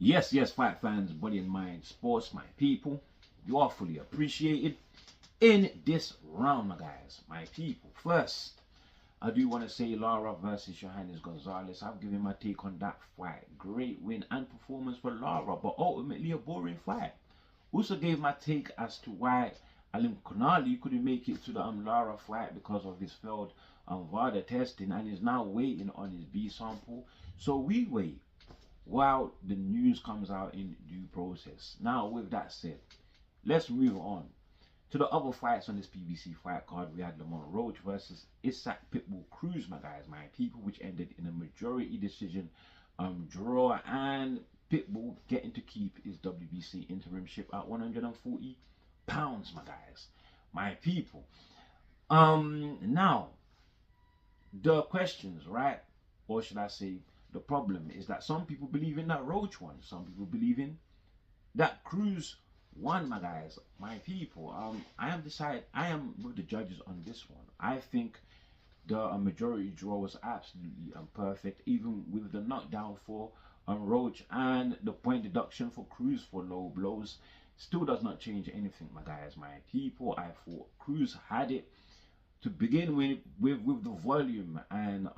Yes, yes, fight fans, body and mind, sports, my people. You are fully appreciated in this round, my guys, my people. First, I do want to say Lara versus Johannes Gonzalez. I've given my take on that fight. Great win and performance for Lara, but ultimately a boring fight. Also gave my take as to why Alim Konali couldn't make it to the Lara fight because of his failed VADA testing and is now waiting on his B sample. So we wait while the news comes out in due process. Now, with that said, let's move on to the other fights on this PBC fight card. We had Lamont Roach versus Isaac Pitbull Cruz, my guys, my people, which ended in a majority decision draw, and Pitbull getting to keep his WBC interimship at 140 pounds, my guys, my people. Now, the questions, right? Or should I say, the problem is that some people believe in that Roach one. Some people believe in that Cruz one, my guys, my people. I am with the judges on this one. I think the majority draw was absolutely perfect, even with the knockdown for Roach and the point deduction for Cruz for low blows. Still does not change anything, my guys, my people. I thought Cruz had it to begin with the volume and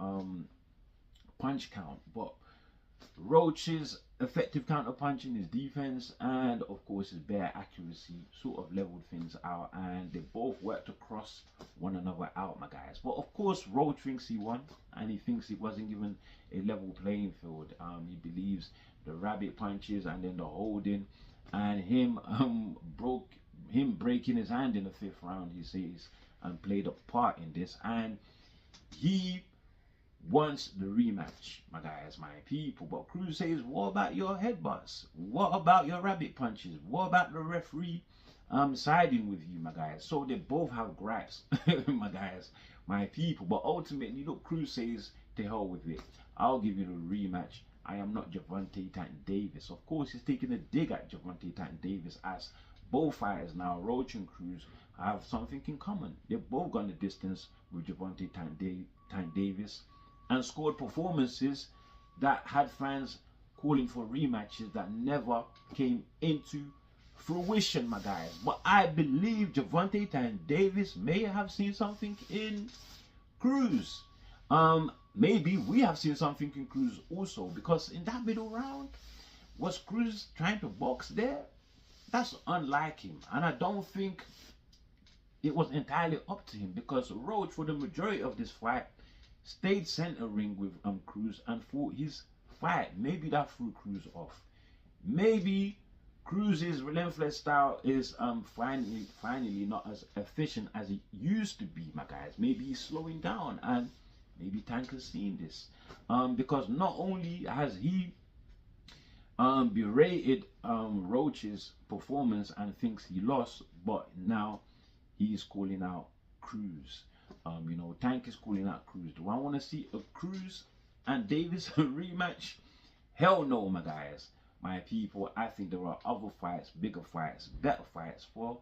punch count, but Roach's effective counter punching, his defense, and of course his bare accuracy sort of leveled things out, and they both worked across one another out, my guys. But of course Roach thinks he won, and he thinks he wasn't given a level playing field. He believes the rabbit punches and then the holding and him breaking his hand in the 5th round, he says, and played a part in this, and he wants the rematch, my guys, my people. But Cruz says, what about your headbutts? What about your rabbit punches? What about the referee siding with you, my guys? So they both have gripes, my guys, my people. But ultimately, look, Cruz says, to hell with it. I'll give you the rematch. I am not Gervonta Tank Davis. Of course, he's taking a dig at Gervonta Tank Davis, as both fighters now, Roach and Cruz, have something in common. They've both gone the distance with Gervonta Tank Davis and scored performances that had fans calling for rematches that never came into fruition, my guys. But I believe Gervonta Tank Davis may have seen something in Cruz. Maybe we have seen something in Cruz also, because in that middle round, was Cruz trying to box there? That's unlike him, and I don't think it was entirely up to him, because Roach, for the majority of this fight, stayed center ring with Cruz and fought his fight. Maybe that threw Cruz off. Maybe Cruz's relentless style is finally not as efficient as it used to be, my guys. Maybe he's slowing down, and maybe Tank has seen this, because not only has he berated Roach's performance and thinks he lost, but now he's calling out Cruz. You know, Tank is calling out Cruz. Do I want to see a Cruz and Davis rematch? Hell no, my guys, my people. I think there are other fights, bigger fights, better fights for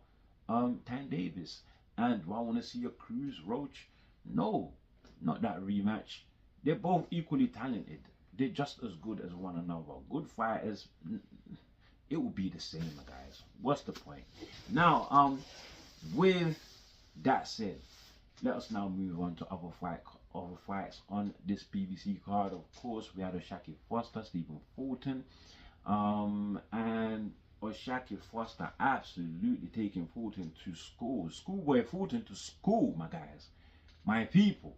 Tank Davis. And do I want to see a Cruz Roach? No, not that rematch. They're both equally talented. They're just as good as one another. Good fighters. It will be the same, my guys. What's the point? Now, with that said, let us now move on to other fights on this PBC card. Of course, we had O'Shaquie Foster, Stephen Fulton, and O'Shaquie Foster absolutely taking Fulton to school. Schoolboy Fulton to school, my guys, my people.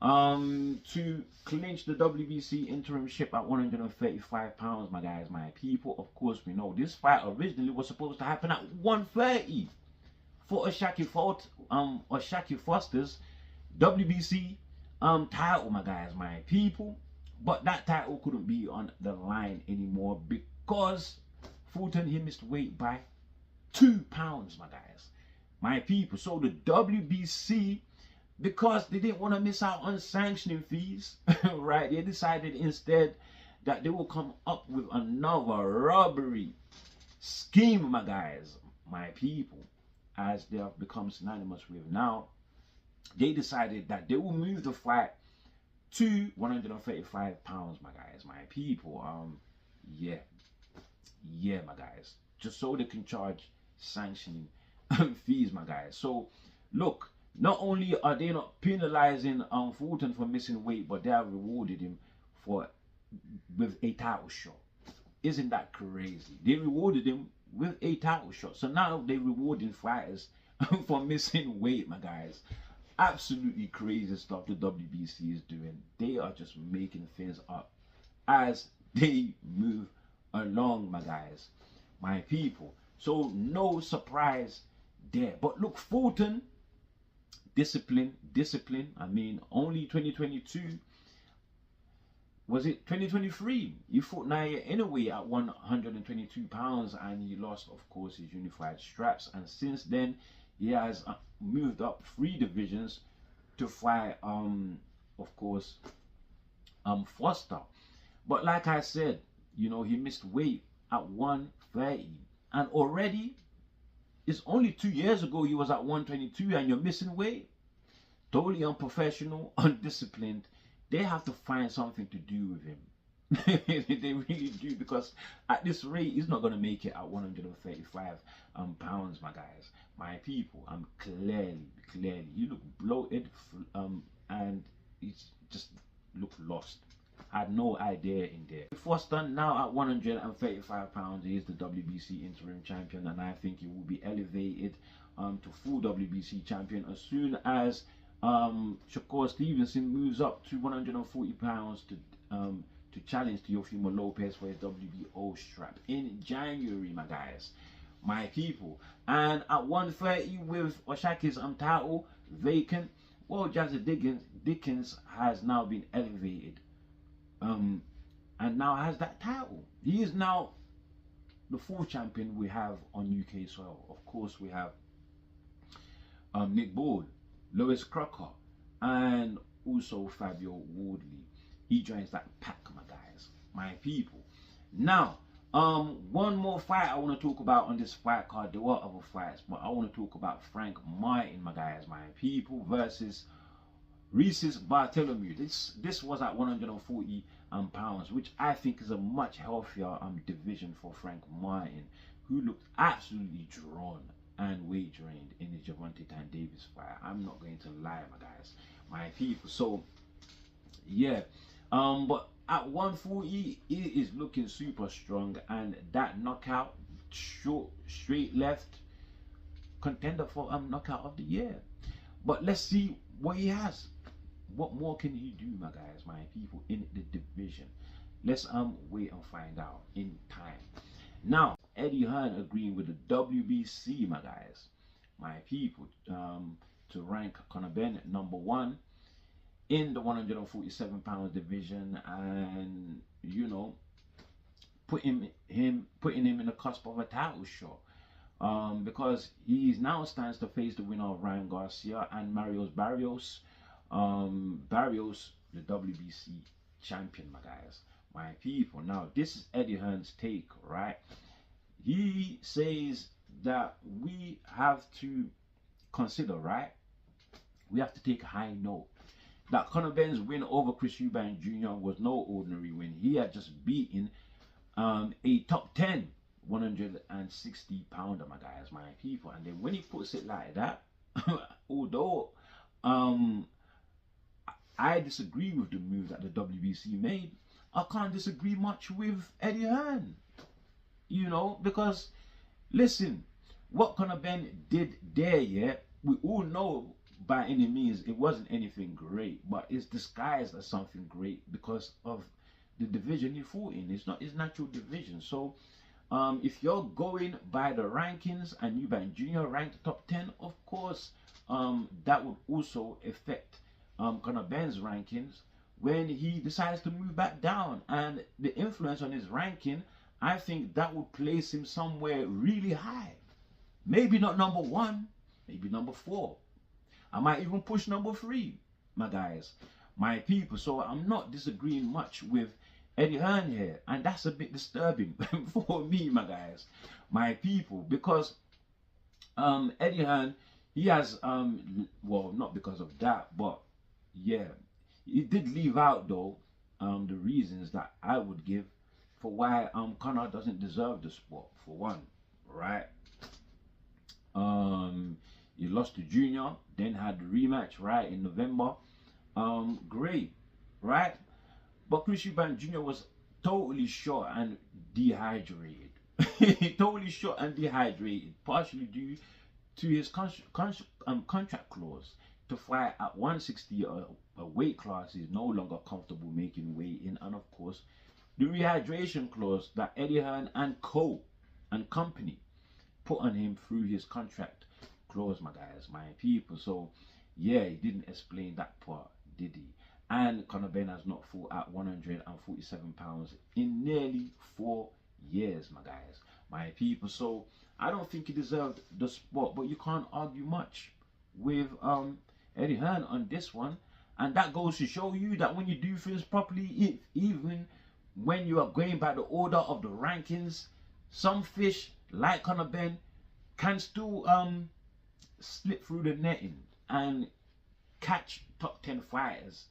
To clinch the WBC interimship at 135 pounds, my guys, my people. Of course, we know this fight originally was supposed to happen at 130 for O'Shaquie Foster's WBC title, my guys, my people. But that title couldn't be on the line anymore because Fulton, he missed weight by 2 pounds, my guys, my people. So the WBC, because they didn't want to miss out on sanctioning fees, right, they decided instead that they will come up with another robbery scheme, my guys, my people, as they have become synonymous with now. They decided that they will move the fight to 135 pounds, my guys, my people. Yeah, Yeah, my guys, just so they can charge sanctioning fees, my guys. So look, not only are they not penalizing Fulton for missing weight, but they have rewarded him for with a title shot. Isn't that crazy? They rewarded him with a title shot. So now they're rewarding fighters for missing weight, my guys. Absolutely crazy stuff the WBC is doing. They are just making things up as they move along, my guys, my people. So no surprise there. But look, Fulton, discipline. I mean, only 2022. Was it 2023? He fought Naya anyway at 122 pounds, and he lost, of course, his unified straps. And since then, he has moved up 3 divisions to fight, of course, Foster. But like I said, you know, he missed weight at 130, and already it's only 2 years ago he was at 122, and you're missing weight. Totally unprofessional, undisciplined. They have to find something to do with him. They really do, because at this rate he's not going to make it at 135 pounds, my guys, my people. I'm clearly you look bloated, and he's just look lost. Had no idea in there. Foster now at 135 pounds, he is the WBC interim champion, and I think he will be elevated to full WBC champion as soon as Shakur Stevenson moves up to 140 pounds to challenge Teofimo Lopez for his WBO strap in January, my guys, my people. And at 130 with Oshaki's title vacant, well, Jazzy Dickens has now been elevated, and now has that title. He is now the full champion we have on UK soil. Of course, we have Nick Ball, Lewis Crocker, and also Fabio Wardly. He joins that pack, my guys, my people. Now, one more fight I want to talk about on this fight card. There were other fights, but I want to talk about Frank Martin, my guys, my people, versus Rhesus Bartholomew. This was at 140 pounds, which I think is a much healthier division for Frank Martin, who looked absolutely drawn and weight drained in the Gervonta Tank Davis fight. I'm not going to lie, my guys, my people. So yeah, but at 140 it is looking super strong, and that knockout, short straight left, contender for knockout of the year. But let's see what he has. What more can he do, my guys, my people, in the division? Let's wait and find out in time. Now, Eddie Hearn agreeing with the WBC, my guys, my people, to rank Connor Benn #1 in the 147 pound division, and you know, putting him in the cusp of a title shot, because he now stands to face the winner of Ryan Garcia and Barrios. Barrios, the WBC champion, my guys, my people. Now, this is Eddie Hearn's take, right? He says that we have to consider, right? We have to take a high note that Connor Benn's win over Chris Eubank Jr. was no ordinary win. He had just beaten a top 10 160 pounder, my guys, my people. And then when he puts it like that, although I disagree with the move that the WBC made, I can't disagree much with Eddie Hearn, you know, because listen, what Connor Benn did there, yeah, we all know by any means it wasn't anything great, but it's disguised as something great because of the division he fought in. It's not his natural division. So if you're going by the rankings and Eubank Jr. ranked top 10, of course that would also affect Connor Benn's rankings when he decides to move back down. And the influence on his ranking, I think that would place him somewhere really high. Maybe not #1, maybe #4. I might even push #3, my guys, my people. So I'm not disagreeing much with Eddie Hearn here, and that's a bit disturbing for me, my guys, my people, because Eddie Hearn, he has well, not because of that, but yeah, he did leave out though the reasons that I would give for why Connor doesn't deserve the spot, for one, right? He lost to Junior, then had the rematch, right, in November. Great, right? But Chris Eubank Jr. was totally short and dehydrated. Totally short and dehydrated, partially due to his contract clause to fight at 160. A weight class is no longer comfortable making weight in, and of course, the rehydration clause that Eddie Hearn and company put on him through his contract clause, my guys, my people. So yeah, he didn't explain that part, did he? And Connor Benn has not fought at 147 pounds in nearly 4 years, my guys, my people. So I don't think he deserved the spot, but you can't argue much with Eddie Hearn on this one. And that goes to show you that when you do things properly, even when you are going by the order of the rankings, some fish like Connor Benn can still slip through the netting and catch top 10 fighters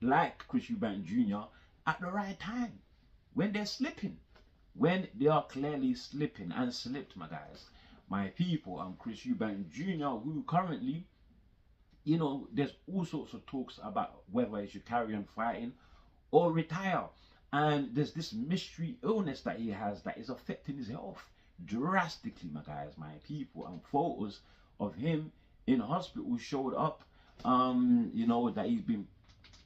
like Chris Eubank Jr. at the right time when they're slipping, when they are clearly slipping and slipped, my guys, my people. Chris Eubank Jr., who currently, you know, there's all sorts of talks about whether he should carry on fighting or retire. And there's this mystery illness that he has that is affecting his health drastically, my guys, my people. And photos of him in hospital showed up, you know, that he's been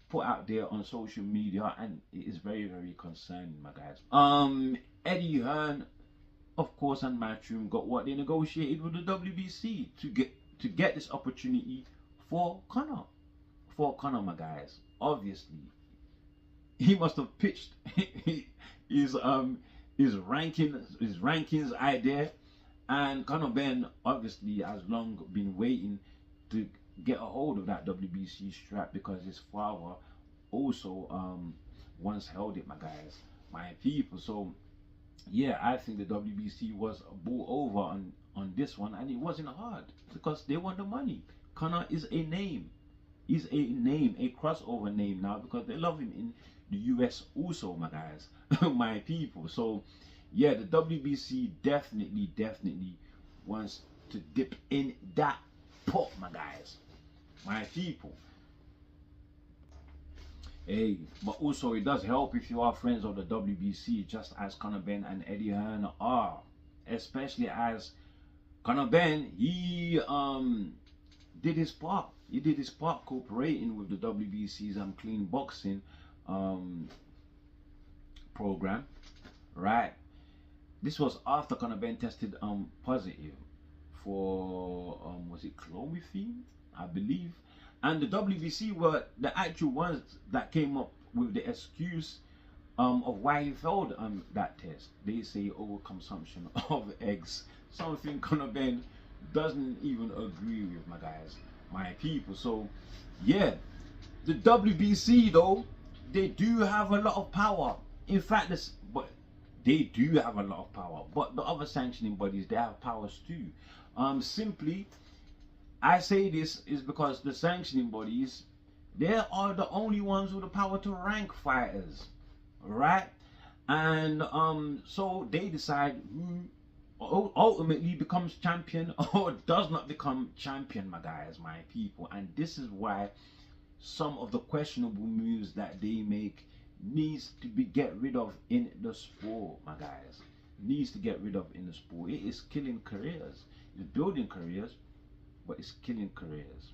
put out there on social media, and it is very, very concerning, my guys. Eddie Hearn, of course, and Matchroom got what they negotiated with the WBC to get this opportunity for Connor, my guys. Obviously, he must have pitched his rankings idea, and Connor Benn obviously has long been waiting to get a hold of that WBC strap because his father also once held it, my guys, my people. So yeah, I think the WBC was bought over on this one, and it wasn't hard because they want the money. Connor is a name. He's a name, a crossover name now, because they love him in the US also, my guys, my people. So yeah, the WBC definitely wants to dip in that pot, my guys, my people. Hey, but also it does help if you are friends of the WBC, just as Connor Benn and Eddie Hearn are. Especially as Connor Benn, he did his part. He did his part cooperating with the WBC's clean boxing program, right? This was after Connor Benn tested positive for was it clomiphene, I believe. And the WBC were the actual ones that came up with the excuse of why he failed that test. They say overconsumption of eggs, something Connor Benn doesn't even agree with, my guys, my people. So yeah, the WBC though, they do have a lot of power. In fact, they do have a lot of power, but the other sanctioning bodies, they have powers too. Simply, I say this is because the sanctioning bodies, they are the only ones with the power to rank fighters, right? And so they decide who ultimately becomes champion or does not become champion, my guys, my people. And this is why some of the questionable moves that they make needs to be get rid of in the sport, my guys. Needs to get rid of in the sport. It is killing careers. It's building careers, but it's killing careers.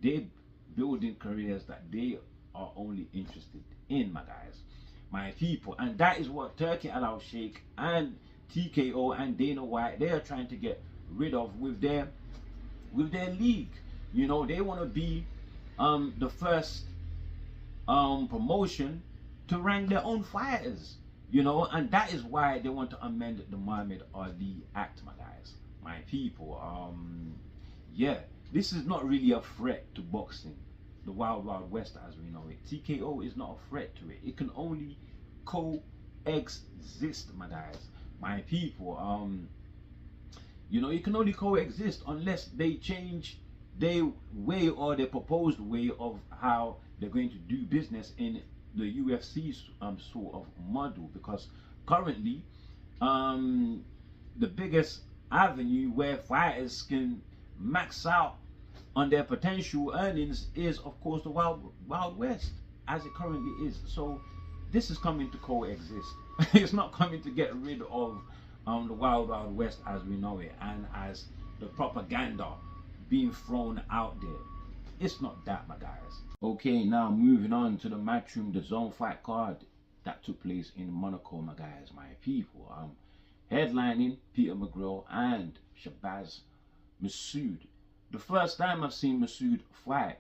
They building careers that they are only interested in, my guys, my people. And that is what Turkey Al Sheikh and TKO and Dana White, they are trying to get rid of with their league. You know, they want to be the first promotion to rank their own fighters, you know, and that is why they want to amend the Muhammad Ali Act, my guys, my people. Yeah, this is not really a threat to boxing, the Wild Wild West as we know it. TKO is not a threat to it. It can only coexist, my guys, my people. You know, it can only coexist unless they change their way or their proposed way of how they're going to do business in the UFC's sort of model, because currently, the biggest avenue where fighters can max out on their potential earnings is, of course, the Wild West, as it currently is. So this is coming to coexist. It's not coming to get rid of the Wild West as we know it, and as the propaganda being thrown out there. It's not that, my guys. Okay, now moving on to the Matchroom the Zone fight card that took place in Monaco, my guys, my people. Headlining Peter Mcgrail and Shabaz Masoud. The first time I've seen Masoud fight,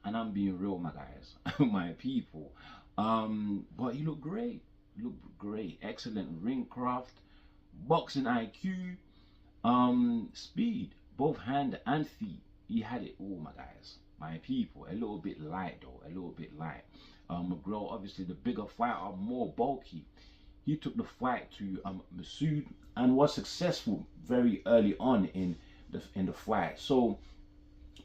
and I'm being real, my guys, my people. But he looked great. Looked great. Excellent ring craft, boxing IQ, speed, both hand and feet. He had it all, my guys, my people. A little bit light though, a little bit light. Mcgrail, obviously the bigger fighter, more bulky. He took the fight to Masoud and was successful very early on in the fight. So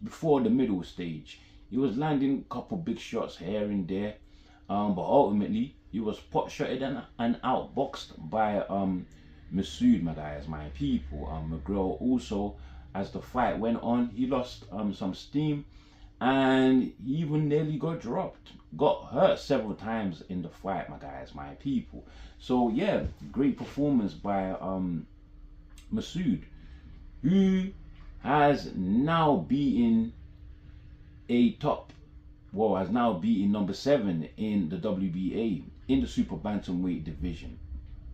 before the middle stage, he was landing a couple big shots here and there, but ultimately he was pot shotted and outboxed by Masoud, my guys, my people. Mcgrail also, as the fight went on, he lost some steam, and he even nearly got dropped, got hurt several times in the fight, my guys, my people. So yeah, great performance by Masoud, who has now beaten has now beaten number 7 in the WBA in the super bantamweight division.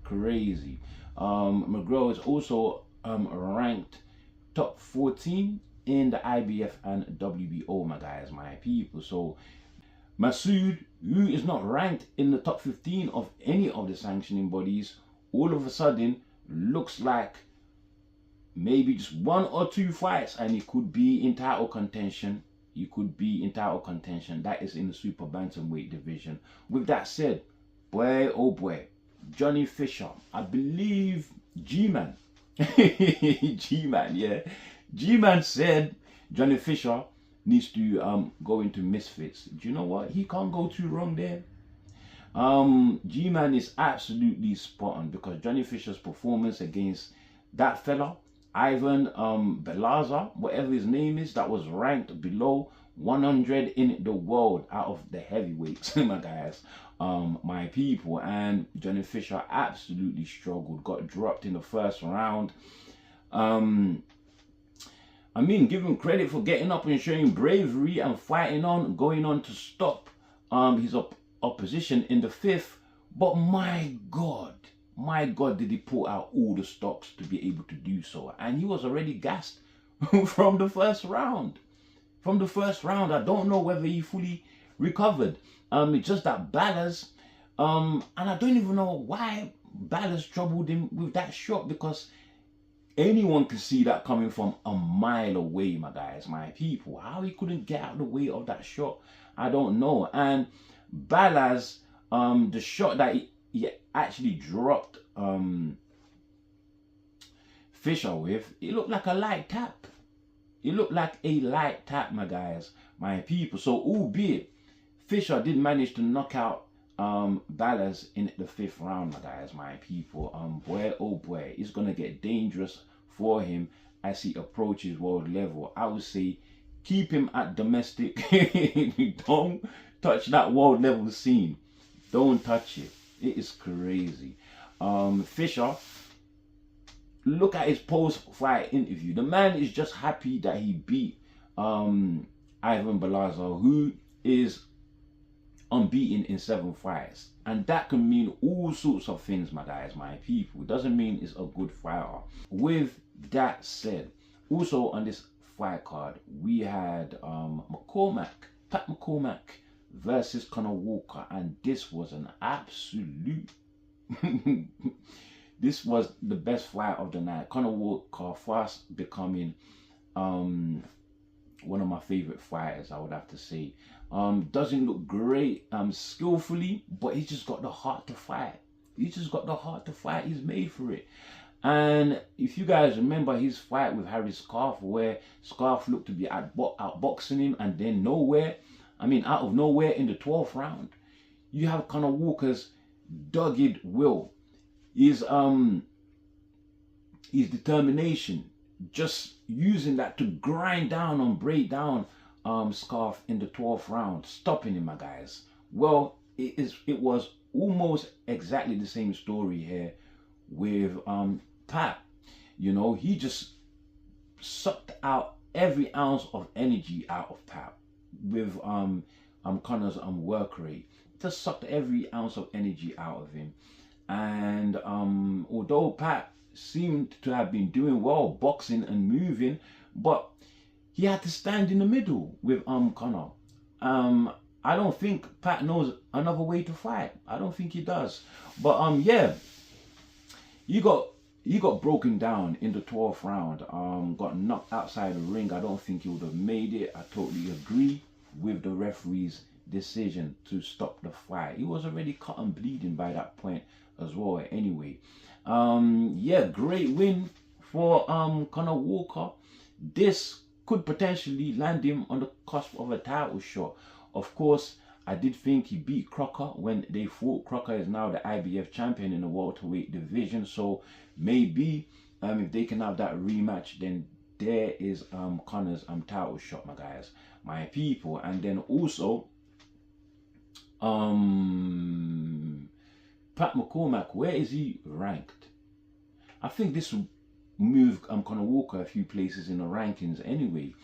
Crazy. Mcgrail is also ranked top 14 in the IBF and WBO, my guys, my people. So Masoud, who is not ranked in the top 15 of any of the sanctioning bodies, all of a sudden looks like maybe just 1 or 2 fights and he could be in title contention. He could be in title contention. That is in the super bantamweight division. With that said, boy, oh boy, Johnny Fisher, I believe G-Man, G-Man, yeah, G-Man said Johnny Fisher needs to go into Misfits. Do you know what? He can't go too wrong there. G-Man is absolutely spot on, because Johnny Fisher's performance against that fella, Ivan Belaza, whatever his name is, that was ranked below 100 in the world out of the heavyweights, my guys, my people. And Johnny Fisher absolutely struggled, got dropped in the first round. I mean, give him credit for getting up and showing bravery and fighting on, going on to stop his opposition in the 5th. But my God, did he pull out all the stops to be able to do so. And he was already gassed from the first round. From the first round, I don't know whether he fully recovered. It's just that Ballas, and I don't even know why Ballas troubled him with that shot, because anyone could see that coming from a mile away, my guys, my people. How he couldn't get out of the way of that shot, I don't know. And Ballas, the shot that he actually dropped Fisher with, it looked like a light tap. It looked like a light tap, my guys, my people. So albeit Fisher did manage to knock out Ballas in the 5th round, my guys, my people. Boy, oh boy, it's gonna get dangerous for him as he approaches world level. I would say keep him at domestic. Don't touch that world level scene. Don't touch it. It is crazy. Fisher, look at his post-fight interview. The man is just happy that he beat Ivan Belaza, who is unbeaten in 7 fights. And that can mean all sorts of things, my guys, my people. It doesn't mean it's a good fighter. With that said, also on this fight card, we had Pat McCormack versus Connor Walker, and this was an absolute this was the best fight of the night. Connor Walker fast becoming one of my favorite fighters, I would have to say. Doesn't look great skillfully, but he's just got the heart to fight. He's just got the heart to fight. He's made for it. And if you guys remember his fight with Harry Scarf, where Scarf looked to be outboxing him, and then out of nowhere in the 12th round, you have Connor Walker's dogged will his determination, just using that to grind down and break down Scarf in the 12th round, stopping him, my guys. Well, it was almost exactly the same story here with Pat. You know, he just sucked out every ounce of energy out of Pat with Connor's work rate. Just sucked every ounce of energy out of him. And although Pat seemed to have been doing well boxing and moving, but he had to stand in the middle with Connor. I don't think Pat knows another way to fight. I don't think he does. But yeah, he got broken down in the 12th round. Got knocked outside the ring. I don't think he would have made it. I totally agree with the referee's decision to stop the fight. He was already cut and bleeding by that point as well. Anyway, yeah, great win for Connor Walker. This could potentially land him on the cusp of a title shot. Of course, I did think he beat Crocker when they fought. Crocker is now the IBF champion in the welterweight division, so maybe if they can have that rematch, then there is Connor's title shot, my guys, my people. And then also Pat McCormack, where is he ranked? I think this will move Connor Walker a few places in the rankings anyway.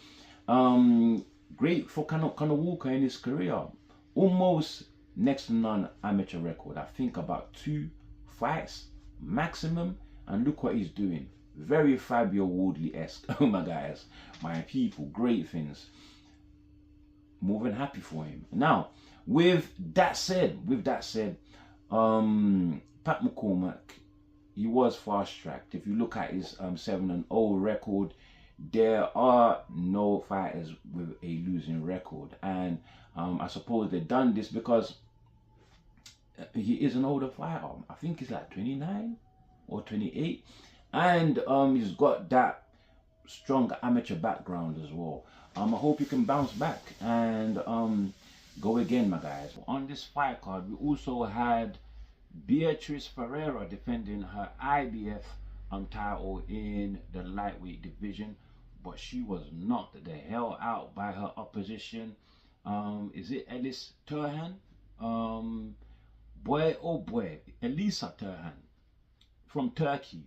Great for Connor Walker in his career. Almost next to none amateur record. I think about 2 fights maximum, and look what he's doing. Very Fabio Wardly-esque. Oh my guys, my people, great things. More than happy for him. Now, with that said, Pat McCormack, he was fast-tracked. If you look at his 7-0 record, there are no fighters with a losing record. And I suppose they've done this because he is an older fighter. I think he's like 29 or 28. And he's got that strong amateur background as well. I hope he can bounce back and go again, my guys. On this fight card, we also had Beatriz Ferreira defending her IBF title in the lightweight division, but she was knocked the hell out by her opposition. Is it Elis Turhan? Boy, oh boy, Elisa Turhan from Turkey.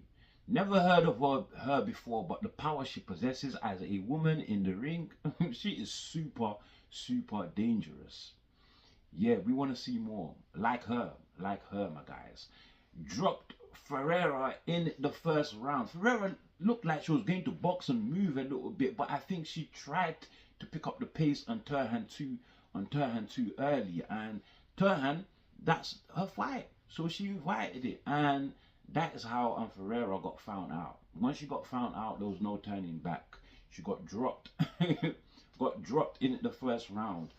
Never heard of her before, but the power she possesses as a woman in the ring, she is super, super dangerous. Yeah, we want to see more like her, my guys. Dropped Ferreira in the first round. Ferreira looked like she was going to box and move a little bit, but I think she tried to pick up the pace on Turhan too early, and Turhan, that's her fight, so she invited it, and that is how Ferreira got found out. Once she got found out, there was no turning back. She got dropped. Got dropped in the first round.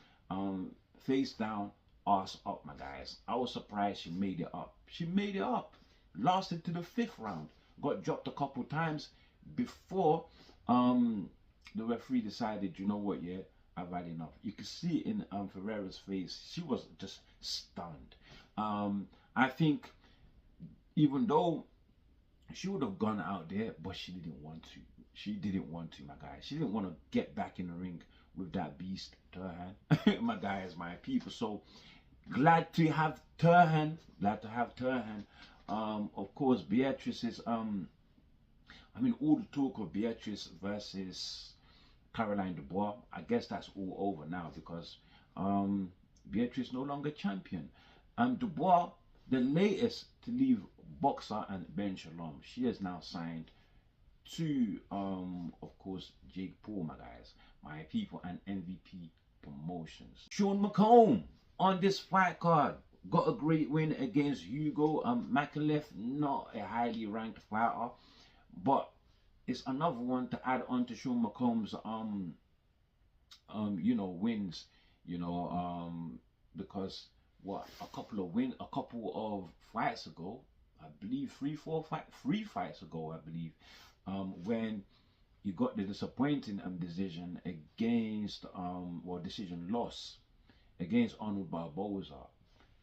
Face down, ass up, my guys. I was surprised she made it up. She made it up. Lasted to the 5th round. Got dropped a couple times before the referee decided, you know what, yeah, I've had enough. You could see in Ferreira's face, she was just stunned. I think even though she would have gone out there, but she didn't want to. She didn't want to, my guys. She didn't want to get back in the ring with that beast, Turhan. My guys, my people. So glad to have Turhan. Glad to have Turhan. Of course, Beatrice is, I mean, all the talk of Beatrice versus Caroline Dubois, I guess that's all over now because Beatrice no longer champion. Dubois, the latest to leave Boxer and Ben Shalom. She has now signed to, of course, Jake Paul, my guys, my people, and MVP Promotions. Sean McComb on this fight card got a great win against Hugo Mcgrail. Not a highly ranked fighter, but it's another one to add on to Sean McComb's you know, wins, you know, because what, a couple of fights ago, I believe 3 fights ago, I believe, when he got the disappointing decision against decision loss against Arnold Barboza.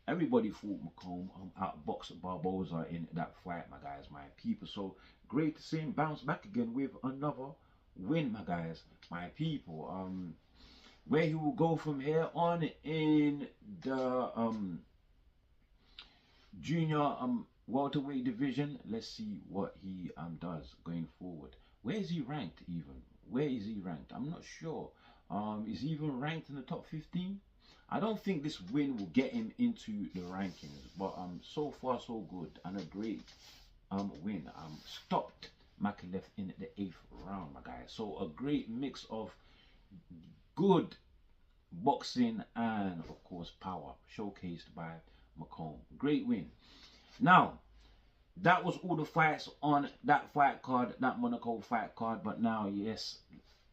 everybody thought McComb outboxed Barboza in that fight, my guys, my people. So great to see him bounce back again with another win, my guys, my people. Where he will go from here on in the junior welterweight division. Let's see what he does going forward. Where is he ranked even? Where is he ranked? I'm not sure. Is he even ranked in the top 15? I don't think this win will get him into the rankings, but so far so good, and a great win. Stopped Mcgrail in the 8th round, my guys. So a great mix of good boxing and of course power showcased by McComb. Great win. Now that was all the fights on that fight card, that Monaco fight card. But now, yes,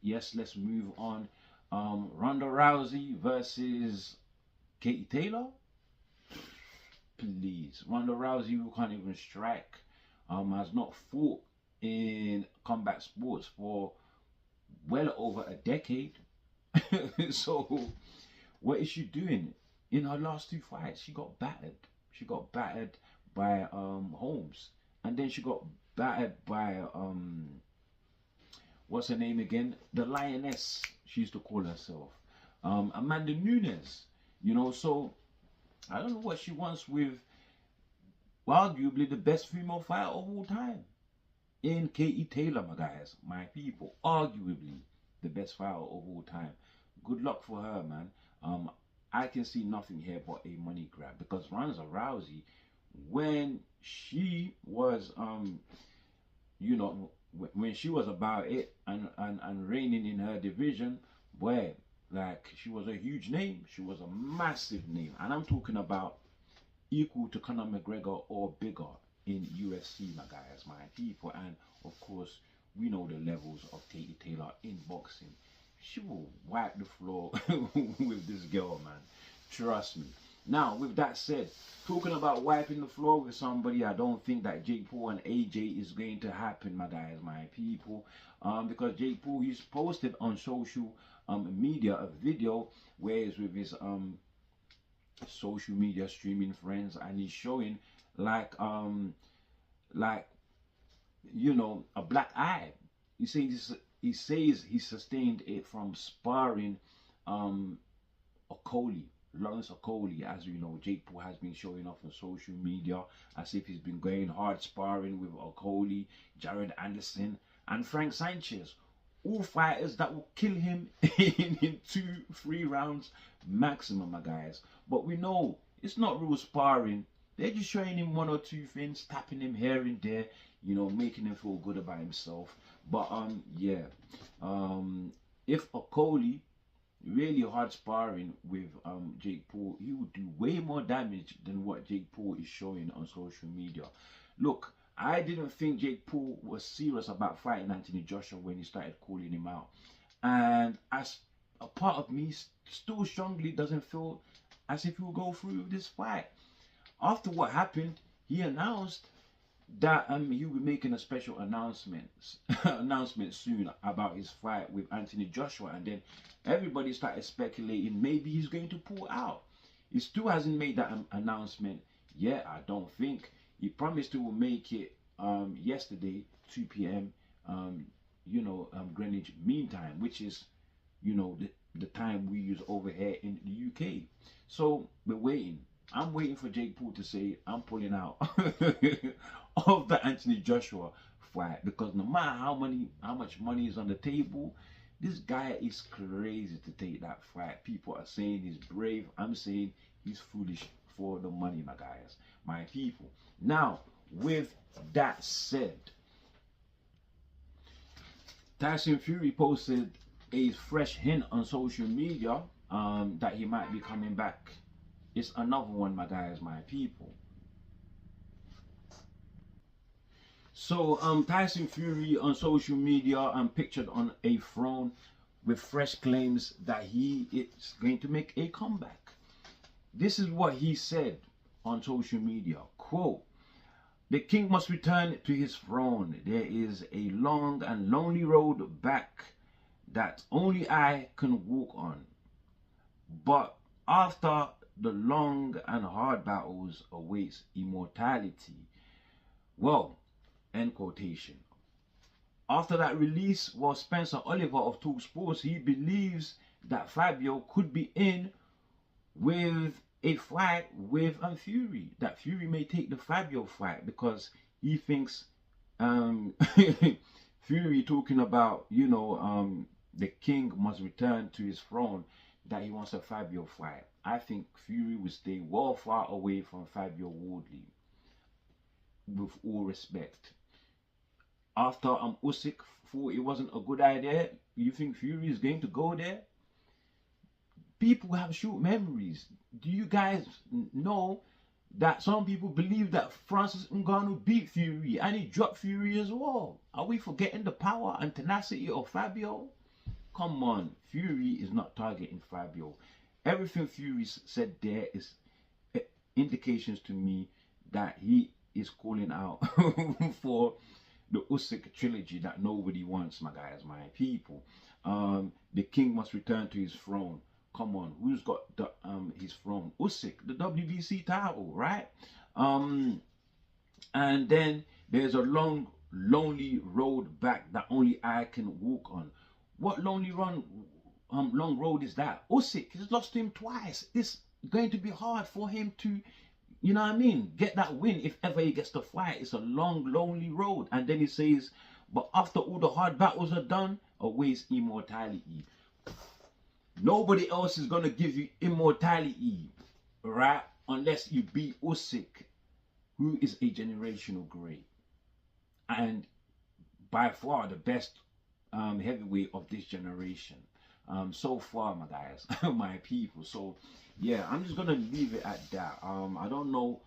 let's move on. Ronda Rousey versus Katie Taylor. Please, Ronda Rousey, who can't even strike, has not fought in combat sports for well over a decade. So what is she doing? In her last 2 fights, she got battered. She got battered by Holmes, and then she got battered by what's her name again? The Lioness, she used to call herself, Amanda Nunes. You know, so I don't know what she wants with arguably the best female fighter of all time in Katie Taylor, my guys, my people. Arguably the best fighter of all time. Good luck for her, man. I can see nothing here but a money grab, because Ronda Rousey, when she was you know, when she was about it and reigning in her division, boy, like, she was a huge name. She was a massive name, and I'm talking about equal to Conor McGregor or bigger in UFC, my guys, my people. And of course, we know the levels of Katie Taylor in boxing. She will wipe the floor with this girl, man. Trust me. Now, with that said, talking about wiping the floor with somebody, I don't think that Jake Paul and AJ is going to happen, my guys, my people. Because Jake Paul, he's posted on social media a video where he's with his social media streaming friends, and he's showing like you know, a black eye. He says he sustained it from sparring Lawrence Okolie. As you know, Jake Paul has been showing off on social media as if he's been going hard sparring with Okolie, Jared Anderson, and Frank Sanchez. All fighters that will kill him in 2-3 rounds maximum, my guys. But we know it's not real sparring. They're just showing him 1 or 2 things, tapping him here and there, you know, making him feel good about himself. But yeah, if Okolie really hard sparring with Jake Paul, he would do way more damage than what Jake Paul is showing on social media. Look, I didn't think Jake Paul was serious about fighting Anthony Joshua when he started calling him out, and as a part of me still strongly doesn't feel as if he will go through with this fight. After what happened, he announced that he will be making a special announcement soon about his fight with Anthony Joshua, and then everybody started speculating maybe he's going to pull out. He still hasn't made that announcement yet, I don't think. He promised he will make it yesterday, 2 p.m. You know, Greenwich Mean Time, which is, you know, the time we use over here in the UK. So we're waiting. I'm waiting for Jake Paul to say I'm pulling out of the Anthony Joshua fight, because no matter how much money is on the table, this guy is crazy to take that fight. People are saying he's brave. I'm saying he's foolish for the money, my guys, my people. Now, with that said, Tyson Fury posted a fresh hint on social media that he might be coming back. It's another one, my guys, my people. So Tyson Fury on social media pictured on a throne with fresh claims that he is going to make a comeback. This is what he said on social media, quote, "The king must return to his throne. There is a long and lonely road back that only I can walk on. But after the long and hard battles awaits immortality. Well, end quotation. After that release, well, Spencer Oliver of Talk Sports, he believes that Fabio could be in with a fight with Fury. That Fury may take the Fabio fight because he thinks Fury talking about, you know, the king must return to his throne, that he wants a Fabio fight. I think Fury will stay well far away from Fabio Wardly, with all respect. After Usyk thought it wasn't a good idea, you think Fury is going to go there? People have short memories. Do you guys know that some people believe that Francis Ngannou beat Fury and he dropped Fury as well? Are we forgetting the power and tenacity of Fabio? Come on, Fury is not targeting Fabio. Everything Fury said there is indications to me that he is calling out for the Usyk trilogy that nobody wants, my guys, my people. The king must return to his throne. Come on, who's got the his throne? Usyk, the WBC title, right? And then there's a long, lonely road back that only I can walk on. What lonely long road is that? Usyk has lost to him twice. It's going to be hard for him to, you know what I mean, get that win if ever he gets the fight. It's a long, lonely road. And then he says, but after all the hard battles are done, awaits immortality. Nobody else is going to give you immortality, right? Unless you beat Usyk, who is a generational great. And by far the best heavyweight of this generation. So far, my guys, my people. So, yeah, I'm just going to leave it at that. I don't know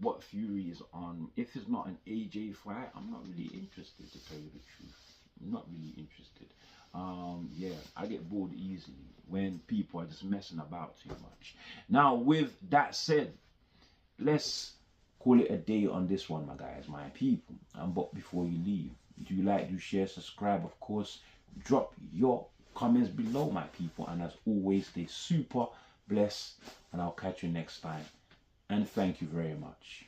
what Fury is on. If it's not an AJ fight, I'm not really interested, to tell you the truth. I'm not really interested. Yeah, I get bored easily when people are just messing about too much. Now, with that said, let's call it a day on this one, my guys, my people. But before you leave, do you like, do share, subscribe, of course. Drop your comments below, my people. And as always, stay super blessed. And I'll catch you next time. And thank you very much.